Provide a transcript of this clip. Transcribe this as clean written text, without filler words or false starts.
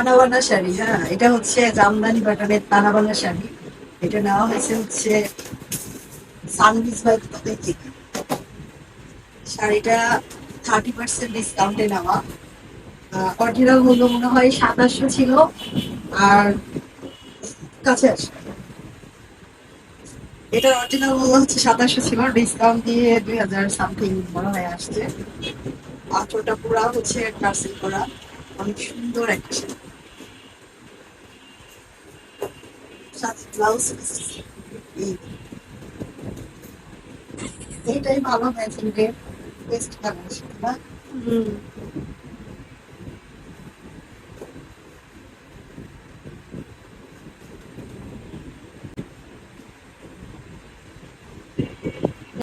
তানাবানা শাড়ি, হ্যাঁ এটা হচ্ছে জামদানি প্যাটার্নের তানাবানা শাড়ি। এটা নেওয়া হয়েছে হচ্ছে সানবিজ বাই তোদের থেকে। শাড়িটা 30% ডিসকাউন্টে নেওয়া। অরিজিনাল মূল্য মনে হয় 2700 ছিল, আর কাছে আসে এটার অরিজিনাল মূল্য হচ্ছে 2700 ছিল, ডিসকাউন্ট দিয়ে 2000 সামথিং মনে হয় আসছে। আঁচলটা পুরা হচ্ছে টার্সেল করা, অনেক সুন্দর একটা শাড়ি, সাথে ব্লাউজ পিস। এইটাই ভালো ম্যাচিং রে, বেস্ট কালেকশন না? হুম।